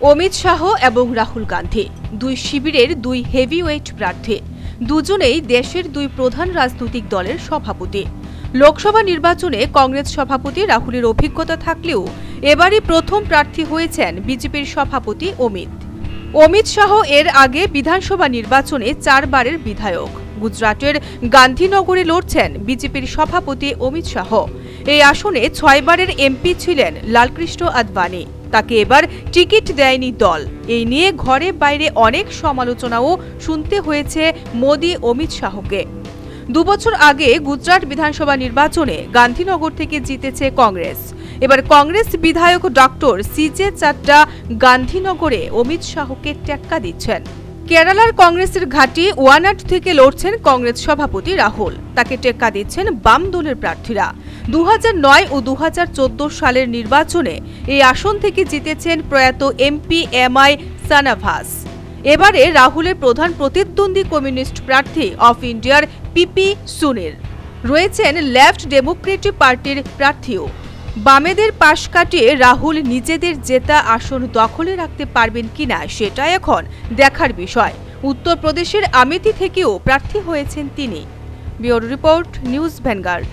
অমিত শাহ এবং রাহুল গান্ধী দুই শিবিরের দুই হেভিওয়েট প্রার্থী, দুজনেই দেশের দুই প্রধান রাজনৈতিক দলের সভাপতি। লোকসভা নির্বাচনে কংগ্রেস সভাপতি রাহুলের অভিজ্ঞতা থাকলেও এবারই প্রথম প্রার্থী হয়েছেন বিজেপির সভাপতি অমিত শাহ এর আগে বিধানসভা নির্বাচনে 4 বারের বিধায়ক। গুজরাটের গান্ধীনগরে লড়ছেন বিজেপির সভাপতি অমিত শাহ। এই আসনে 6 বারের এমপি ছিলেন লালকৃষ্ণ আদবানি। তাকে এবার টিকিট দেয়নি দল। এই নিয়ে ঘরে বাইরে অনেক সমালোচনাও শুনতে হয়েছে মোদি অমিত শাহকে। 2 বছর আগে গুজরাট বিধানসভা নির্বাচনে গান্ধীনগর থেকে জিতেছে কংগ্রেস। এবার কংগ্রেস বিধায়ক ডক্টর সিজে চাড্ডা গান্ধীনগরে অমিত শাহকে টেক্কা দিচ্ছেন। কেরালার কংগ্রেসের ঘাঁটি ওয়ানাড থেকে লড়ছেন কংগ্রেস সভাপতি রাহুল। তাকে টেক্কা দিচ্ছেন বাম দলের প্রার্থীরা। 2009 ও 2014 সালের নির্বাচনে এই আসন থেকে জিতেছেন প্রয়াত এমপি এমআই সানাভাস। এবারে রাহুলের প্রধান প্রতিদ্বন্দ্বী কমিউনিস্ট প্রার্থী অফ ইন্ডিয়ার পিপি সুনির। রয়েছেন লেফট ডেমোক্রেটিক পার্টির প্রার্থীও। বামেদের পাশ কাটিয়ে রাহুল নিজেদের জেতা আসন দখলে রাখতে পারবেন কিনা সেটা এখন দেখার বিষয়। উত্তরপ্রদেশের আমেথি থেকেও প্রার্থী হয়েছেন তিনি। Bureau report, news vanguard.